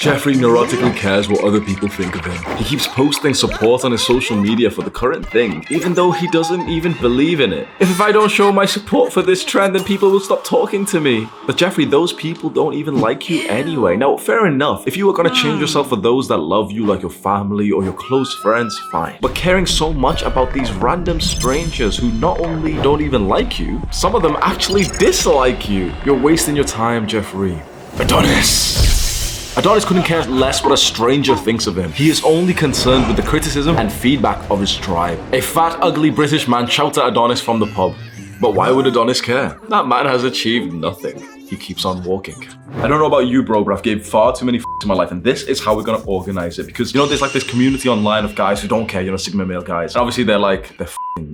Jeffrey neurotically cares what other people think of him. He keeps posting support on his social media for the current thing, even though he doesn't even believe in it. If I don't show my support for this trend, then people will stop talking to me. But Jeffrey, those people don't even like you anyway. Now, fair enough. If you were gonna change yourself for those that love you, like your family or your close friends, fine. But caring so much about these random strangers who not only don't even like you, some of them actually dislike you. You're wasting your time, Jeffrey. Adonis couldn't care less what a stranger thinks of him. He is only concerned with the criticism and feedback of his tribe. A fat, ugly British man shouts at Adonis from the pub. But why would Adonis care? That man has achieved nothing. He keeps on walking. I don't know about you, bro, but I've gave far too many in my life, and this is how we're gonna organize it. Because, you know, there's like this community online of guys who don't care, you know, Sigma male guys. And obviously they're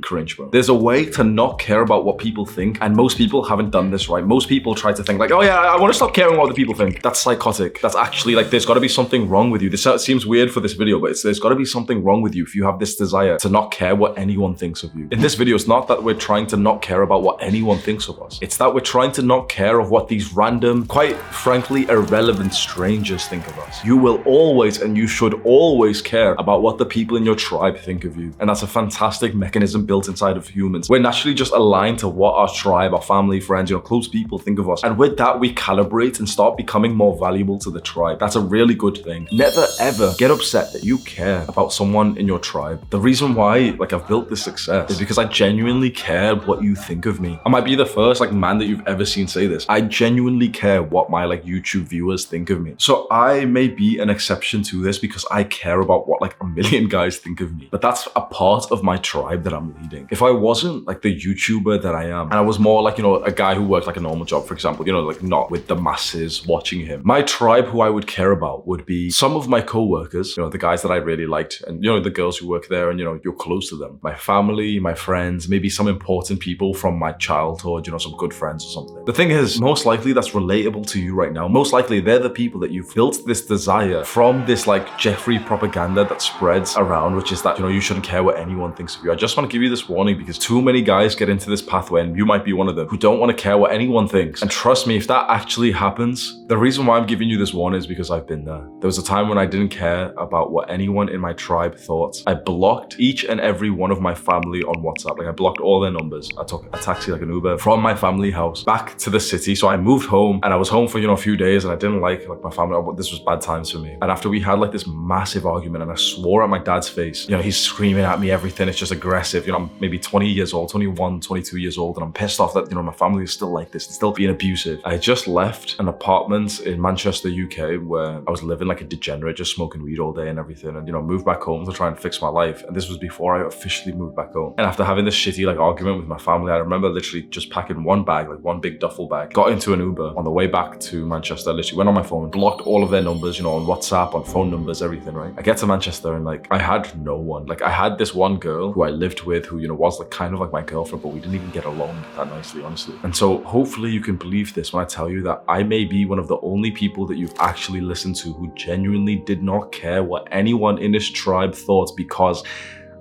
cringe, bro. There's a way to not care about what people think, and most people haven't done this right. Most people try to think like, oh yeah, I want to stop caring what other people think. That's psychotic. That's actually like, there's got to be something wrong with you. This seems weird for this video, but there's got to be something wrong with you if you have this desire to not care what anyone thinks of you. In this video, it's not that we're trying to not care about what anyone thinks of us. It's that we're trying to not care of what these random, quite frankly, irrelevant strangers think of us. You will always, and you should always care about what the people in your tribe think of you. And that's a fantastic mechanism built inside of humans. We're naturally just aligned to what our tribe, our family, friends, you know, close people think of us. And with that, we calibrate and start becoming more valuable to the tribe. That's a really good thing. Never ever get upset that you care about someone in your tribe. The reason why, like, I've built this success is because I genuinely care what you think of me. I might be the first, like, man that you've ever seen say this. I genuinely care what my, like, YouTube viewers think of me. So I may be an exception to this because I care about what, like, a million guys think of me. But that's a part of my tribe that I'm leading. If I wasn't like the YouTuber that I am, and I was more like, you know, a guy who worked like a normal job, for example, you know, like not with the masses watching him, my tribe who I would care about would be some of my co-workers, you know, the guys that I really liked, and, you know, the girls who work there, and, you know, you're close to them, my family, my friends, maybe some important people from my childhood, you know, some good friends or something. The thing is, most likely that's relatable to you right now. Most likely they're the people that you've built this desire from, this like Jeffrey propaganda that spreads around, which is that, you know, you shouldn't care what anyone thinks of you. I just want to give you this warning because too many guys get into this pathway, and you might be one of them, who don't want to care what anyone thinks. And trust me, if that actually happens, the reason why I'm giving you this warning is because I've been there. There was a time when I didn't care about what anyone in my tribe thought. I blocked each and every one of my family on WhatsApp. Like, I blocked all their numbers. I took a taxi, like an Uber, from my family house back to the city. So I moved home, and I was home for, you know, a few days, and I didn't like my family. This was bad times for me. And after we had like this massive argument, and I swore at my dad's face, you know, he's screaming at me, everything. It's just aggressive. You know, I'm maybe 20 years old, 21, 22 years old, and I'm pissed off that, you know, my family is still like this, it's still being abusive. I just left an apartment in Manchester, UK, where I was living like a degenerate, just smoking weed all day and everything, and, you know, moved back home to try and fix my life. And this was before I officially moved back home. And after having this shitty like argument with my family, I remember literally just packing one bag, like one big duffel bag, got into an Uber on the way back to Manchester. I literally went on my phone, blocked all of their numbers, you know, on WhatsApp, on phone numbers, everything, right? I get to Manchester, and like, I had no one. Like, I had this one girl who I lived with, who, you know, was like kind of like my girlfriend, but we didn't even get along that nicely, honestly. And so hopefully you can believe this when I tell you that I may be one of the only people that you've actually listened to who genuinely did not care what anyone in this tribe thought, because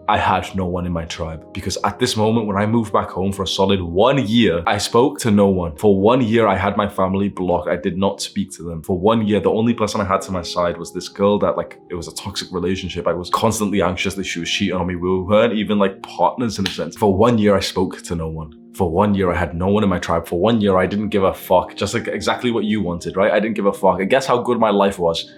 I had no one in my tribe. Because at this moment, when I moved back home for a solid 1 year, I spoke to no one. For 1 year, I had my family blocked. I did not speak to them. For 1 year, the only person I had to my side was this girl that, like, it was a toxic relationship. I was constantly anxious that she was cheating on me. We weren't even like partners in a sense. For 1 year, I spoke to no one. For 1 year, I had no one in my tribe. For 1 year, I didn't give a fuck. Just like exactly what you wanted, right? I didn't give a fuck. And guess how good my life was?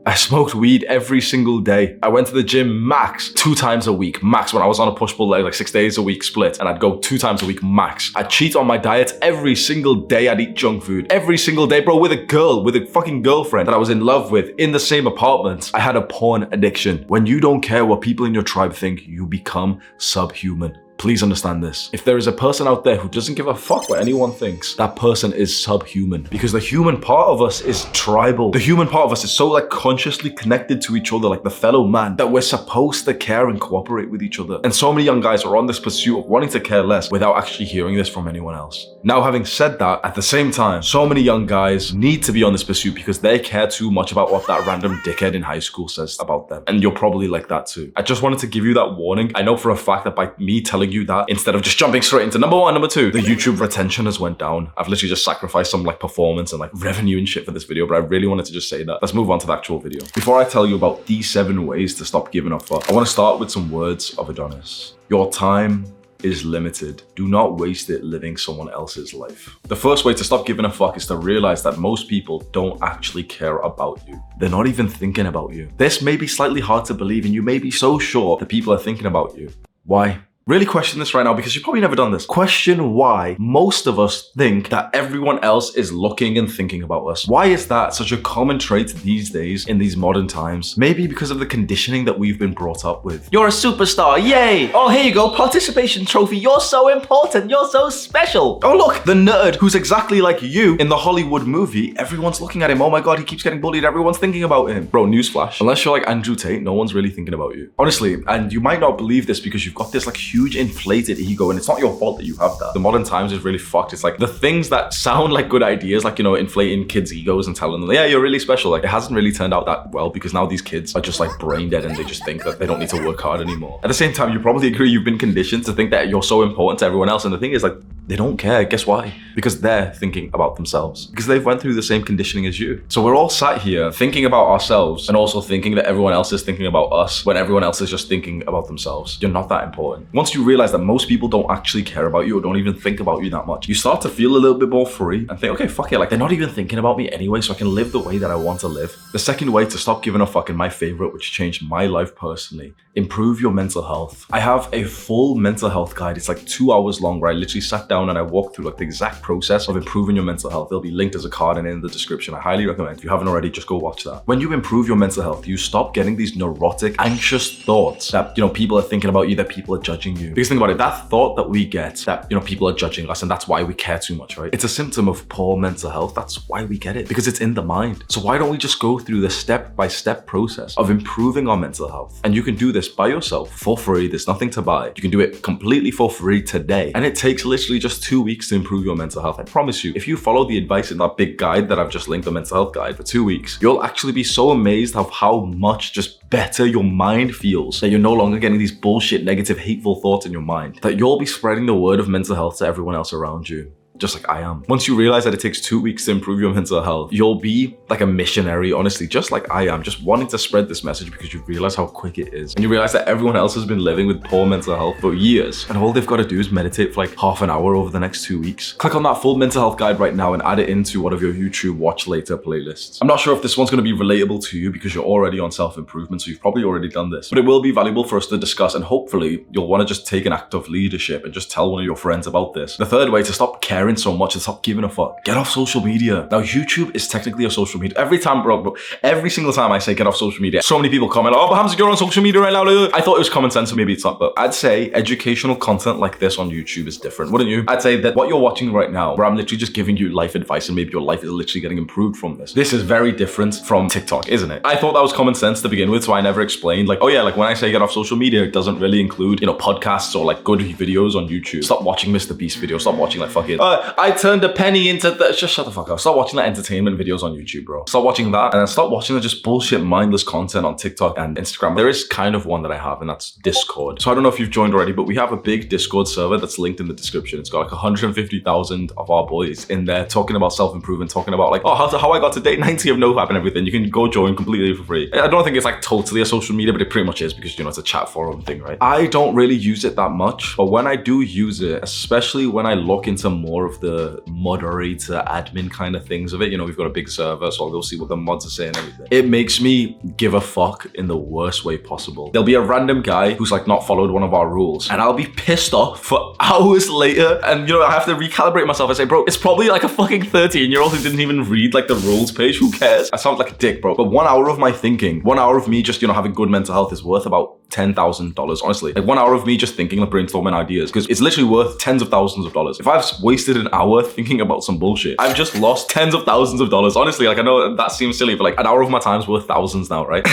I smoked weed every single day. I went to the gym max 2 times a week, max, when I was on a push-pull leg, like 6 days a week split, and I'd go 2 times a week max. I'd cheat on my diet every single day. I'd eat junk food every single day, bro, with a girl, with a fucking girlfriend that I was in love with in the same apartment. I had a porn addiction. When you don't care what people in your tribe think, you become subhuman. Please understand this. If there is a person out there who doesn't give a fuck what anyone thinks, that person is subhuman. Because the human part of us is tribal. The human part of us is so like consciously connected to each other, like the fellow man, that we're supposed to care and cooperate with each other. And so many young guys are on this pursuit of wanting to care less without actually hearing this from anyone else. Now, having said that, at the same time, so many young guys need to be on this pursuit because they care too much about what that random dickhead in high school says about them. And you're probably like that too. I just wanted to give you that warning. I know for a fact that by me telling you that instead of just jumping straight into number one, number two. The YouTube retention has went down. I've literally just sacrificed some like performance and like revenue and shit for this video, but I really wanted to just say that. Let's move on to the actual video. Before I tell you about these 7 ways to stop giving a fuck, I want to start with some words of Adonis. Your time is limited. Do not waste it living someone else's life. The first way to stop giving a fuck is to realize that most people don't actually care about you. They're not even thinking about you. This may be slightly hard to believe, and you may be so sure that people are thinking about you. Why? Really question this right now, because you've probably never done this. Question why most of us think that everyone else is looking and thinking about us. Why is that such a common trait these days in these modern times? Maybe because of the conditioning that we've been brought up with. You're a superstar, yay! Oh, here you go, participation trophy. You're so important, you're so special. Oh look, the nerd who's exactly like you in the Hollywood movie. Everyone's looking at him. Oh my god, he keeps getting bullied. Everyone's thinking about him. Bro, newsflash. Unless you're like Andrew Tate, no one's really thinking about you. Honestly, and you might not believe this because you've got this like huge inflated ego, and it's not your fault that you have that. The modern times is really fucked. It's like the things that sound like good ideas, like, you know, inflating kids' egos and telling them, yeah, you're really special. Like, it hasn't really turned out that well, because now these kids are just like brain dead and they just think that they don't need to work hard anymore. At the same time, you probably agree you've been conditioned to think that you're so important to everyone else. And the thing is, like, they don't care. Guess why? Because they're thinking about themselves. Because they've went through the same conditioning as you. So we're all sat here thinking about ourselves and also thinking that everyone else is thinking about us when everyone else is just thinking about themselves. You're not that important. Once you realize that most people don't actually care about you or don't even think about you that much, you start to feel a little bit more free and think, okay, fuck it. Like, they're not even thinking about me anyway, so I can live the way that I want to live. The second way to stop giving a fuck, and my favorite, which changed my life personally, improve your mental health. I have a full mental health guide. It's like 2 hours long, where I literally sat down and I walked through like the exact process of improving your mental health. It'll be linked as a card and in the description. I highly recommend. If you haven't already, just go watch that. When you improve your mental health, you stop getting these neurotic, anxious thoughts that, you know, people are thinking about you, that people are judging you. Because think about it, that thought that we get that, you know, people are judging us and that's why we care too much, right? It's a symptom of poor mental health. That's why we get it, because it's in the mind. So why don't we just go through the step-by-step process of improving our mental health? And you can do this by yourself for free. There's nothing to buy. You can do it completely for free today. And it takes literally just 2 weeks to improve your mental health. I promise you, if you follow the advice in that big guide that I've just linked, the mental health guide, for 2 weeks, you'll actually be so amazed of how much just better your mind feels, that you're no longer getting these bullshit, negative, hateful thoughts in your mind, that you'll be spreading the word of mental health to everyone else around you. Just like I am. Once you realize that it takes 2 weeks to improve your mental health, you'll be like a missionary, honestly, just like I am, just wanting to spread this message because you realize how quick it is. And you realize that everyone else has been living with poor mental health for years. And all they've got to do is meditate for like half an hour over the next 2 weeks. Click on that full mental health guide right now and add it into one of your YouTube watch later playlists. I'm not sure if this one's going to be relatable to you because you're already on self-improvement, so you've probably already done this. But it will be valuable for us to discuss, and hopefully you'll want to just take an act of leadership and just tell one of your friends about this. The third way to stop caring so much and stop giving a fuck, get off social media. Now, YouTube is technically a social media. Every time, bro, every single time I say get off social media, so many people comment, oh, but Hamza, you're on social media right now. I thought it was common sense, so maybe it's not, but I'd say educational content like this on YouTube is different, wouldn't you? I'd say that what you're watching right now, where I'm literally just giving you life advice and maybe your life is literally getting improved from this. This is very different from TikTok, isn't it? I thought that was common sense to begin with, so I never explained like, oh yeah, like when I say get off social media, it doesn't really include, you know, podcasts or like good videos on YouTube. Stop watching Mr. Beast videos. Stop watching like fucking, I turned a penny into just shut the fuck up. Stop watching that entertainment videos on YouTube, bro. Stop watching that, and then stop watching the just bullshit, mindless content on TikTok and Instagram. There is kind of one that I have, and that's Discord. So I don't know if you've joined already, but we have a big Discord server that's linked in the description. It's got like 150,000 of our boys in there talking about self-improvement, talking about like, oh, how I got to date 90 of NoFap and everything. You can go join completely for free. I don't think it's like totally a social media, but it pretty much is, because, you know, it's a chat forum thing, right? I don't really use it that much, but when I do use it, especially when I look into more of the moderator admin kind of things of it, you know, we've got a big server, so I'll go see what the mods are saying and everything. It makes me give a fuck in the worst way possible. There'll be a random guy who's like not followed one of our rules, and I'll be pissed off for hours later, and, you know, I have to recalibrate myself and say, bro, it's probably like a fucking 13-year-old who didn't even read like the rules page. Who cares? I sound like a dick, bro. But 1 hour of my thinking, 1 hour of me just, you know, having good mental health is worth about $10,000, honestly. Like 1 hour of me just thinking, like brainstorming ideas, because it's literally worth tens of thousands of dollars. If I've wasted an hour thinking about some bullshit, I've just lost tens of thousands of dollars. Honestly, like I know that seems silly, but like an hour of my time's worth thousands now, right?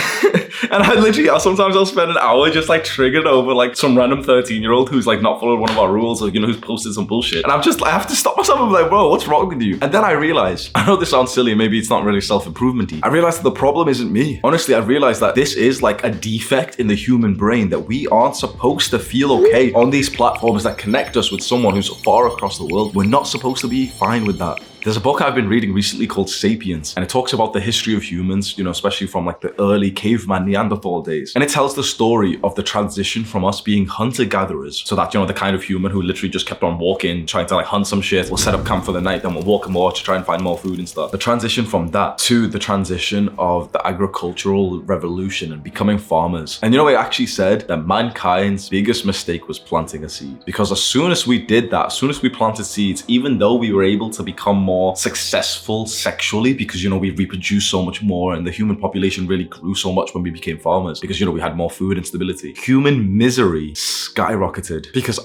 And sometimes I'll spend an hour just like triggered over like some random 13-year-old who's like not followed one of our rules, or who's posted some bullshit. And I have to stop myself. I'm like, bro, what's wrong with you? And then I realize, I know this sounds silly, maybe it's not really self-improvement-y. I realized that the problem isn't me. Honestly, I realized that this is like a defect in the human brain, that we aren't supposed to feel okay on these platforms that connect us with someone who's far across the world. We're not supposed to be fine with that. There's a book I've been reading recently called Sapiens, and it talks about the history of humans, especially from like the early caveman Neanderthal days. And it tells the story of the transition from us being hunter-gatherers, so that, the kind of human who literally just kept on walking, trying to like hunt some shit, we'll set up camp for the night, then we'll walk more to try and find more food and stuff. The transition from that to the transition of the agricultural revolution and becoming farmers. And it actually said that mankind's biggest mistake was planting a seed. Because as soon as we did that, as soon as we planted seeds, even though we were able to become more successful sexually, because we reproduced so much more, and the human population really grew so much when we became farmers, because we had more food and stability. Human misery skyrocketed, because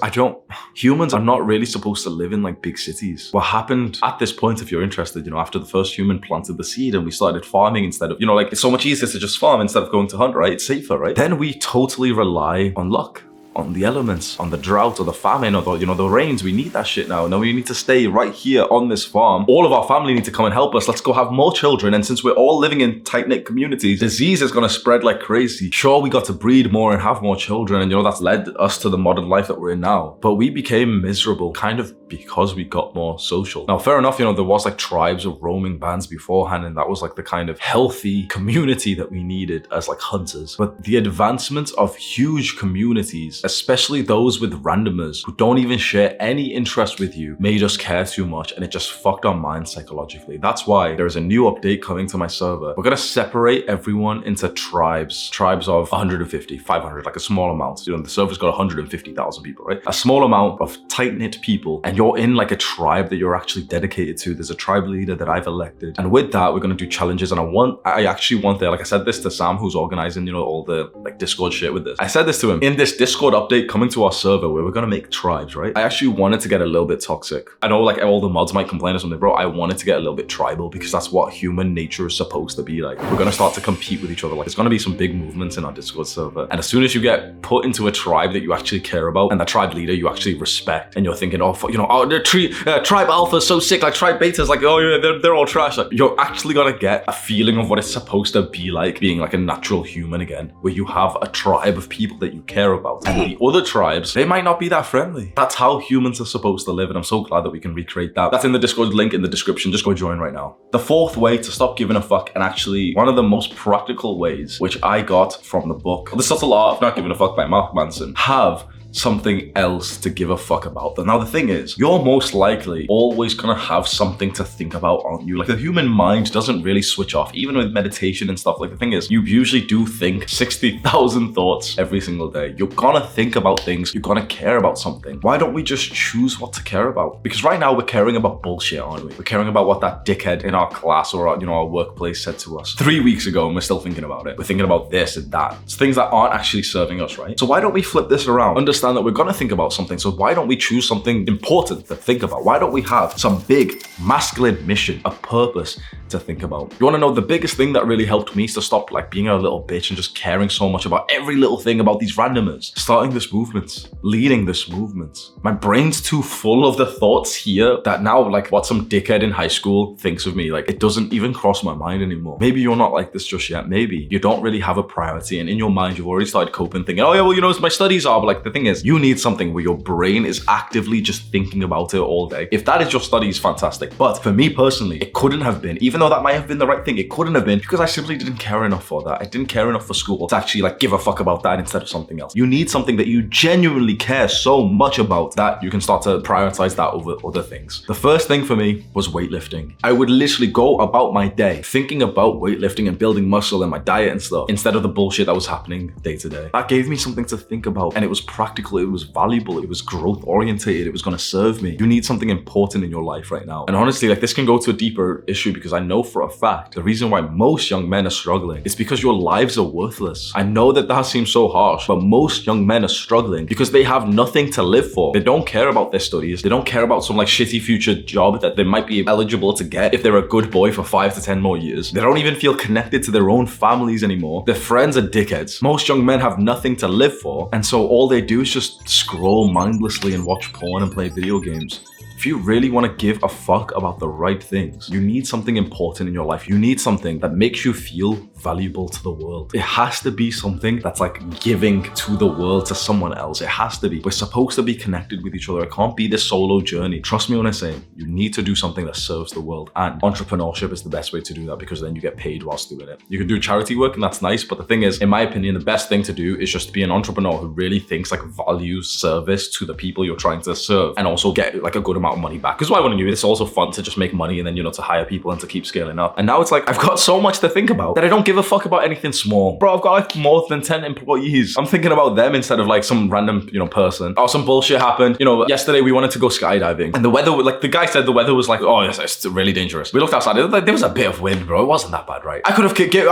humans are not really supposed to live in like big cities. What happened at this point, if you're interested, after the first human planted the seed and we started farming instead of, like it's so much easier to just farm instead of going to hunt, right? It's safer, right? Then we totally rely on luck, on the elements, on the drought or the famine or the rains. We need that shit now. Now we need to stay right here on this farm. All of our family need to come and help us. Let's go have more children. And since we're all living in tight-knit communities, disease is going to spread like crazy. Sure, we got to breed more and have more children, and that's led us to the modern life that we're in now. But we became miserable kind of because we got more social. Now, fair enough, there was like tribes of roaming bands beforehand, and that was like the kind of healthy community that we needed as like hunters. But the advancement of huge communities, especially those with randomers who don't even share any interest with you, made us care too much, and it just fucked our minds psychologically. That's why there is a new update coming to my server. We're gonna separate everyone into tribes of 150, 500, like a small amount. The server's got 150,000 people, right? A small amount of tight-knit people, and you're in like a tribe that you're actually dedicated to. There's a tribe leader that I've elected, and with that, we're gonna do challenges. And I actually want like I said this to Sam, who's organizing, all the like Discord shit with this. I said this to him in this Discord update coming to our server where we're gonna make tribes, right? I actually wanted to get a little bit toxic. I know like all the mods might complain or something, bro. I wanted to get a little bit tribal because that's what human nature is supposed to be like. We're gonna start to compete with each other. Like, there's gonna be some big movements in our Discord server. And as soon as you get put into a tribe that you actually care about, and the tribe leader you actually respect, and you're thinking, the tribe alpha is so sick, like tribe beta's like, oh yeah, they're all trash. Like, you're actually gonna get a feeling of what it's supposed to be like being like a natural human again, where you have a tribe of people that you care about. And the other tribes, they might not be that friendly. That's how humans are supposed to live, and I'm so glad that we can recreate that. That's in the Discord link in the description. Just go join right now. The fourth way to stop giving a fuck, and actually one of the most practical ways, which I got from the book, The Subtle Art of Not Giving a Fuck by Mark Manson, have something else to give a fuck about. Now the thing is, you're most likely always gonna have something to think about, aren't you? Like, the human mind doesn't really switch off, even with meditation and stuff. Like, the thing is, you usually do think 60,000 thoughts every single day. You're gonna think about things, you're gonna care about something. Why don't we just choose what to care about? Because right now we're caring about bullshit, aren't we? We're caring about what that dickhead in our class or our workplace said to us 3 weeks ago, and we're still thinking about it. We're thinking about this and that. It's things that aren't actually serving us, right? So why don't we flip this around? Understand that we're gonna think about something, so why don't we choose something important to think about? Why don't we have some big masculine mission, a purpose to think about? You want to know the biggest thing that really helped me to stop like being a little bitch and just caring so much about every little thing about these randomers? Starting this movement, leading this movement. My brain's too full of the thoughts here that now, like, what some dickhead in high school thinks of me, like, it doesn't even cross my mind anymore. Maybe you're not like this just yet. Maybe you don't really have a priority, and in your mind you've already started coping, thinking, oh yeah, well, my studies are, but like, the thing is, you need something where your brain is actively just thinking about it all day. If that is your studies, fantastic. But for me personally, it couldn't have been, even though that might have been the right thing, it couldn't have been, because I simply didn't care enough for that. I didn't care enough for school to actually like give a fuck about that instead of something else. You need something that you genuinely care so much about that you can start to prioritize that over other things. The first thing for me was weightlifting. I would literally go about my day thinking about weightlifting and building muscle and my diet and stuff instead of the bullshit that was happening day to day. That gave me something to think about, and it was practical. practical, it was valuable, it was growth orientated, it was going to serve me. You need something important in your life right now. And honestly, like, this can go to a deeper issue, because I know for a fact the reason why most young men are struggling is because your lives are worthless. I know that seems so harsh, but most young men are struggling because they have nothing to live for. They don't care about their studies. They don't care about some like shitty future job that they might be eligible to get if they're a good boy for 5 to 10 more years. They don't even feel connected to their own families anymore. Their friends are dickheads. Most young men have nothing to live for, and so all they do is just scroll mindlessly and watch porn and play video games. If you really want to give a fuck about the right things, you need something important in your life. You need something that makes you feel valuable to the world. It has to be something that's like giving to the world, to someone else. It has to be. We're supposed to be connected with each other. It can't be this solo journey. Trust me when I say you need to do something that serves the world. And entrepreneurship is the best way to do that, because then you get paid whilst doing it. You can do charity work and that's nice, but the thing is, in my opinion, the best thing to do is just be an entrepreneur who really thinks like values service to the people you're trying to serve, and also get like a good amount of money back. Because why wouldn't you? It's also fun to just make money and then, you know, to hire people and to keep scaling up. And now it's like, I've got so much to think about that I don't give a fuck about anything small. Bro, I've got like more than 10 employees. I'm thinking about them instead of like some random, you know, person. Oh, some bullshit happened. You know, yesterday we wanted to go skydiving and the weather, like the guy said the weather was like, oh yes, it's really dangerous. We looked outside, there was a bit of wind, bro. It wasn't that bad, right? I could have given,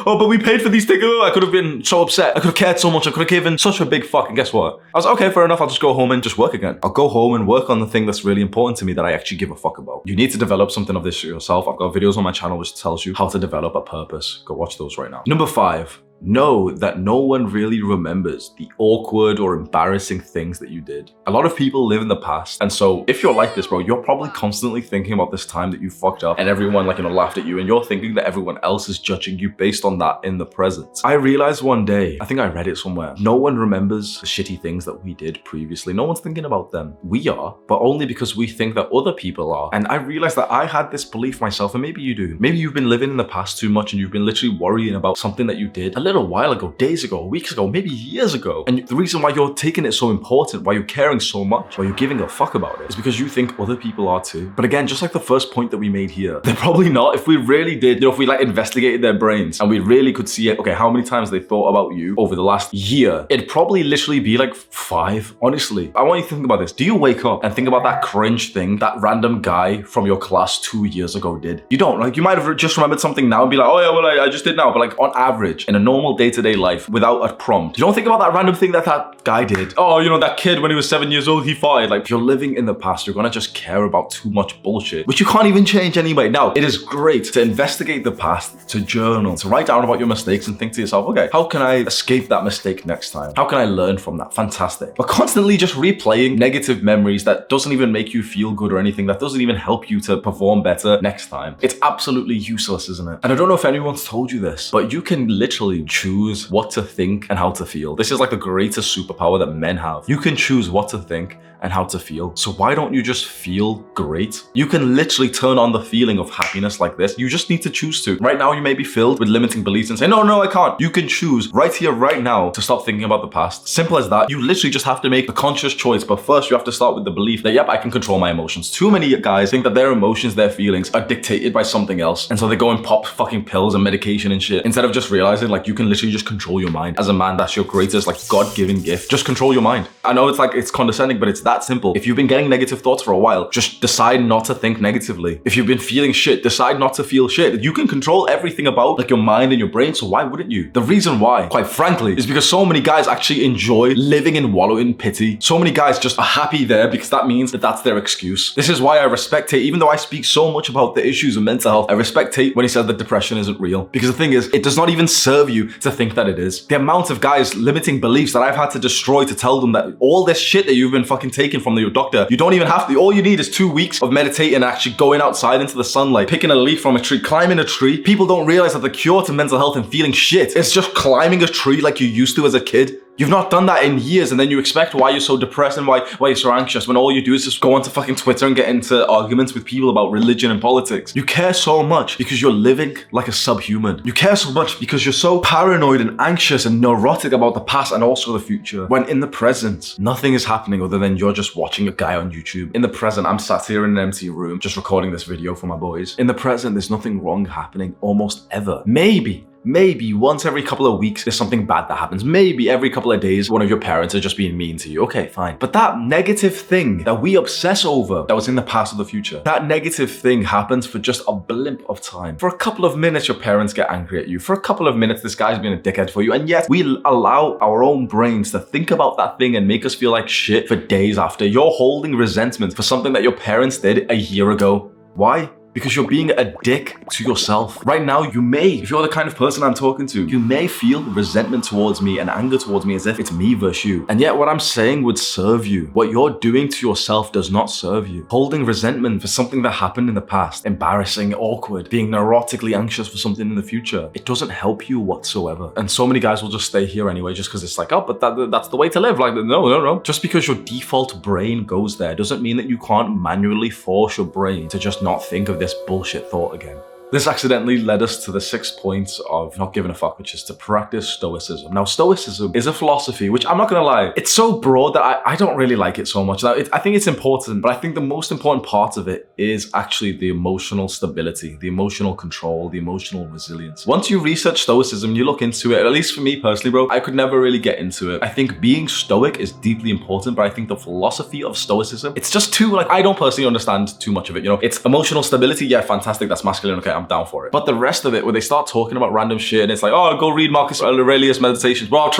but we paid for these tickets. I could have been so upset. I could have cared so much. I could have given such a big fuck. And guess what? I was like, okay, fair enough. I'll just go home and just work again. I'll go home and work on the thing that's really important to me that I actually give a fuck about. You need to develop something of this yourself. I've got videos on my channel which tells you how to develop a purpose. Go watch those right now. Number 5. Know that no one really remembers the awkward or embarrassing things that you did. A lot of people live in the past, and so if you're like this, bro, you're probably constantly thinking about this time that you fucked up and everyone, like, you know, laughed at you, and you're thinking that everyone else is judging you based on that in the present. I realized one day, I think I read it somewhere, no one remembers the shitty things that we did previously. No one's thinking about them. We are, but only because we think that other people are. And I realized that I had this belief myself, and maybe you do. Maybe you've been living in the past too much and you've been literally worrying about something that you did a little while ago, days ago, weeks ago, maybe years ago. And the reason why you're taking it so important, why you're caring so much, why you're giving a fuck about it, is because you think other people are too. But again, just like the first point that we made here, they're probably not. If we really did, you know, if we like investigated their brains and we really could see it, okay, how many times they thought about you over the last year, it'd probably literally be like 5. Honestly, I want you to think about this. Do you wake up and think about that cringe thing that random guy from your class 2 years ago did? You don't. Like, you might have just remembered something now and be like, oh yeah, well, I just did now. But like, on average, in a normal day-to-day life, without a prompt, you don't think about that random thing that guy did. Oh, you know, that kid when he was 7 years old, he farted. Like, if you're living in the past, you're gonna just care about too much bullshit, which you can't even change anyway. Now, it is great to investigate the past, to journal, to write down about your mistakes and think to yourself, okay, how can I escape that mistake next time? How can I learn from that? Fantastic. But constantly just replaying negative memories that doesn't even make you feel good or anything, that doesn't even help you to perform better next time, it's absolutely useless, isn't it? And I don't know if anyone's told you this, but you can literally choose what to think and how to feel. This is like the greatest superpower that men have. You can choose what to think and how to feel. So why don't you just feel great? You can literally turn on the feeling of happiness like this. You just need to choose to. Right now, you may be filled with limiting beliefs and say, no, I can't. You can choose right here, right now to stop thinking about the past. Simple as that. You literally just have to make the conscious choice. But first, you have to start with the belief that, yep, I can control my emotions. Too many guys think that their emotions, their feelings are dictated by something else. And so they go and pop fucking pills and medication and shit, instead of just realizing like you can literally just control your mind. As a man, that's your greatest like God-given gift. Just control your mind. I know it's like, it's condescending, but it's that simple. If you've been getting negative thoughts for a while, just decide not to think negatively. If you've been feeling shit, decide not to feel shit. You can control everything about like your mind and your brain, so why wouldn't you? The reason why, quite frankly, is because so many guys actually enjoy living and wallowing in pity. So many guys just are happy there because that means that that's their excuse. This is why I respect Tate. Even though I speak so much about the issues of mental health, I respect Tate when he said that depression isn't real. Because the thing is, it does not even serve you to think that it is. The amount of guys limiting beliefs that I've had to destroy to tell them that all this shit that you've been fucking taking from your doctor, you don't even have to. All you need is 2 weeks of meditating and actually going outside into the sunlight, picking a leaf from a tree, climbing a tree. People don't realize that the cure to mental health and feeling shit is just climbing a tree like you used to as a kid. You've not done that in years, and then you expect why you're so depressed and why you're so anxious when all you do is just go onto fucking Twitter and get into arguments with people about religion and politics. You care so much because you're living like a subhuman. You care so much because you're so paranoid and anxious and neurotic about the past and also the future. When in the present, nothing is happening other than you're just watching a guy on YouTube. In the present, I'm sat here in an empty room just recording this video for my boys. In the present, there's nothing wrong happening almost ever. Maybe Maybe once every couple of weeks there's something bad that happens. Maybe every couple of days one of your parents are just being mean to you. Okay, fine. But that negative thing that we obsess over that was in the past or the future, that negative thing happens for just a blip of time. For a couple of minutes your parents get angry at you. For a couple of minutes this guy's been a dickhead for you, and yet we allow our own brains to think about that thing and make us feel like shit for days after. You're holding resentment for something that your parents did a year ago. Why? Because you're being a dick to yourself. Right now, you may, if you're the kind of person I'm talking to, you may feel resentment towards me and anger towards me as if it's me versus you. And yet what I'm saying would serve you. What you're doing to yourself does not serve you. Holding resentment for something that happened in the past, embarrassing, awkward, being neurotically anxious for something in the future, it doesn't help you whatsoever. And so many guys will just stay here anyway just because it's like, oh, but that's the way to live. Like, no. Just because your default brain goes there doesn't mean that you can't manually force your brain to just not think of this bullshit thought again. This accidentally led us to the 6 points of not giving a fuck, which is to practice stoicism. Now, stoicism is a philosophy, which I'm not gonna lie, it's so broad that I don't really like it so much. Now, I think it's important, but I think the most important part of it is actually the emotional stability, the emotional control, the emotional resilience. Once you research stoicism, you look into it, at least for me personally, bro, I could never really get into it. I think being stoic is deeply important, but I think the philosophy of stoicism, it's just too, like, I don't personally understand too much of it, you know? It's emotional stability, yeah, fantastic, that's masculine, okay, I'm down for it. But the rest of it, where they start talking about random shit and it's like, oh, go read Marcus Aurelius Meditations. Bro, I've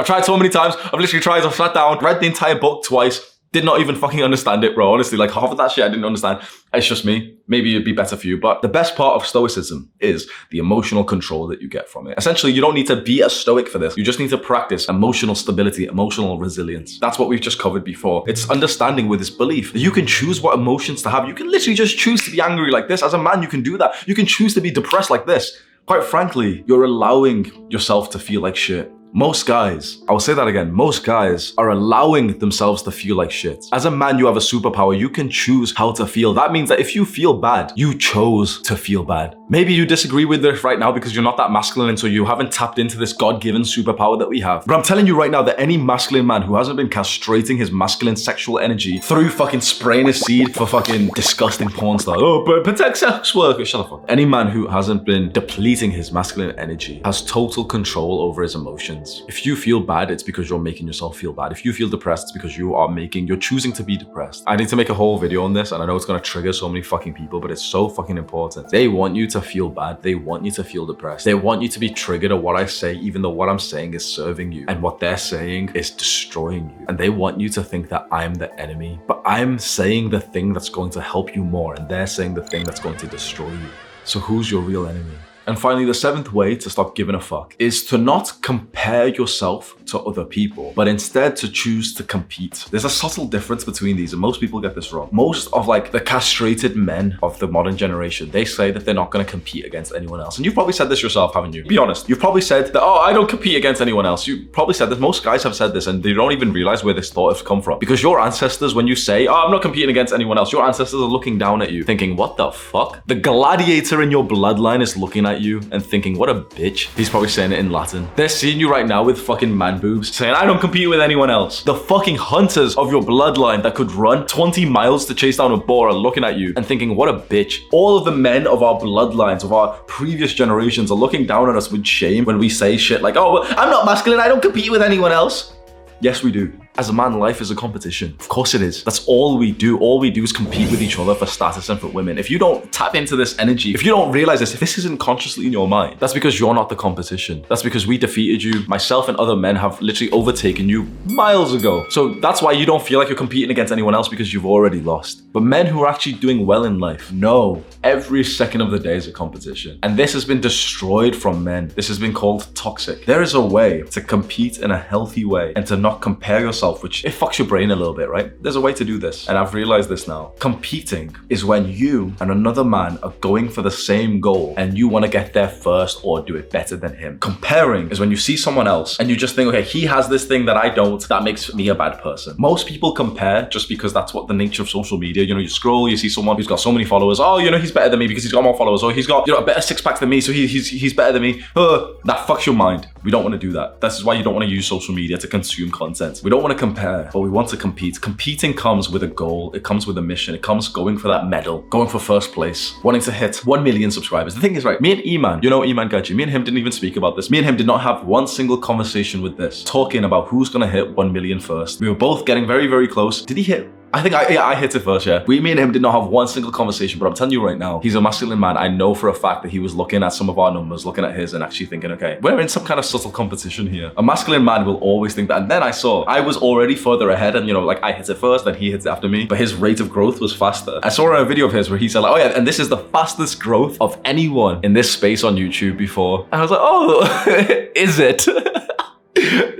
tried so many times. I've literally tried, I've sat down, read the entire book twice, did not even fucking understand it, bro. Honestly, like half of that shit I didn't understand. It's just me. Maybe it'd be better for you. But the best part of stoicism is the emotional control that you get from it. Essentially, you don't need to be a stoic for this. You just need to practice emotional stability, emotional resilience. That's what we've just covered before. It's understanding with this belief that you can choose what emotions to have. You can literally just choose to be angry like this. As a man, you can do that. You can choose to be depressed like this. Quite frankly, you're allowing yourself to feel like shit. Most guys, I will say that again, most guys are allowing themselves to feel like shit. As a man, you have a superpower. You can choose how to feel. That means that if you feel bad, you chose to feel bad. Maybe you disagree with this right now because you're not that masculine and so you haven't tapped into this God-given superpower that we have. But I'm telling you right now that any masculine man who hasn't been castrating his masculine sexual energy through fucking spraying his seed for fucking disgusting porn stars, oh, but protect sex workers, shut the fuck up. Any man who hasn't been depleting his masculine energy has total control over his emotions. If you feel bad, it's because you're making yourself feel bad. If you feel depressed, it's because you're choosing to be depressed. I need to make a whole video on this, and I know it's gonna trigger so many fucking people, but it's so fucking important. They want you to feel bad. They want you to feel depressed. They want you to be triggered at what I say, even though what I'm saying is serving you, and what they're saying is destroying you. And they want you to think that I'm the enemy, but I'm saying the thing that's going to help you more, and they're saying the thing that's going to destroy you. So who's your real enemy? And finally, the 7th way to stop giving a fuck is to not compare yourself to other people, but instead to choose to compete. There's a subtle difference between these, and most people get this wrong. Most of like the castrated men of the modern generation, they say that they're not going to compete against anyone else. And you've probably said this yourself, haven't you? Be honest. You've probably said that, oh, I don't compete against anyone else. You probably said this. Most guys have said this, and they don't even realize where this thought has come from. Because your ancestors, when you say, oh, I'm not competing against anyone else, your ancestors are looking down at you, thinking, what the fuck? The gladiator in your bloodline is looking at you and thinking, what a bitch. He's probably saying it in Latin. They're seeing you right now with fucking man boobs, saying, I don't compete with anyone else. The fucking hunters of your bloodline that could run 20 miles to chase down a boar are looking at you and thinking, what a bitch. All of the men of our bloodlines, of our previous generations, are looking down on us with shame when we say shit like, oh, well, I'm not masculine, I don't compete with anyone else. Yes, we do. As a man, life is a competition. Of course it is. That's all we do. All we do is compete with each other for status and for women. If you don't tap into this energy, if you don't realize this, if this isn't consciously in your mind, that's because you're not the competition. That's because we defeated you. Myself and other men have literally overtaken you miles ago. So that's why you don't feel like you're competing against anyone else, because you've already lost. But men who are actually doing well in life know every second of the day is a competition. And this has been destroyed from men. This has been called toxic. There is a way to compete in a healthy way and to not compare yourself, which it fucks your brain a little bit, right? There's a way to do this, and I've realized this now. Competing is when you and another man are going for the same goal and you want to get there first or do it better than him. Comparing is when you see someone else and you just think, okay, he has this thing that I don't, that makes me a bad person. Most people compare just because that's what the nature of social media, you know, you scroll, you see someone who's got so many followers, oh, you know, he's better than me because he's got more followers, or he's got, you know, a better six pack than me, so he's better than me. That fucks your mind. We don't want to do that. This is why you don't want to use social media to consume content. We don't want to compare, but we want to compete. Competing comes with a goal. It comes with a mission. It comes going for that medal, going for first place, wanting to hit 1 million subscribers. The thing is, right, me and Iman, you know Iman Gaji, me and him didn't even speak about this. Me and him did not have one single conversation with this, talking about who's gonna hit 1 million first. We were both getting very, very close. Did he hit? I think I hit it first, yeah. Me and him did not have one single conversation, but I'm telling you right now, he's a masculine man. I know for a fact that he was looking at some of our numbers, looking at his and actually thinking, okay, we're in some kind of subtle competition here. A masculine man will always think that. And then I was already further ahead and, you know, like I hit it first, then he hits it after me, but his rate of growth was faster. I saw a video of his where he said like, oh yeah, and this is the fastest growth of anyone in this space on YouTube before. And I was like, oh, is it?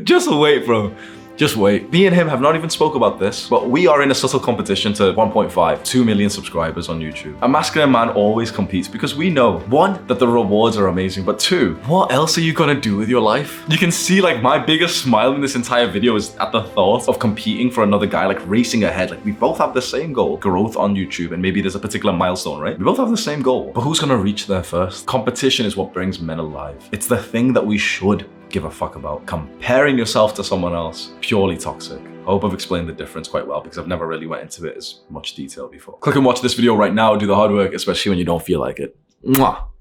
Just wait, bro. Just wait. Me and him have not even spoke about this, but we are in a subtle competition to 1.5, 2 million subscribers on YouTube. A masculine man always competes because we know, one, that the rewards are amazing, but two, what else are you gonna do with your life? You can see like my biggest smile in this entire video is at the thought of competing for another guy, like racing ahead. Like we both have the same goal, growth on YouTube, and maybe there's a particular milestone, right? We both have the same goal, but who's gonna reach there first? Competition is what brings men alive. It's the thing that we should give a fuck about. Comparing yourself to someone else, purely toxic. I hope I've explained the difference quite well because I've never really went into it as much detail before. Click and watch this video right now, do the hard work, especially when you don't feel like it. Mwah.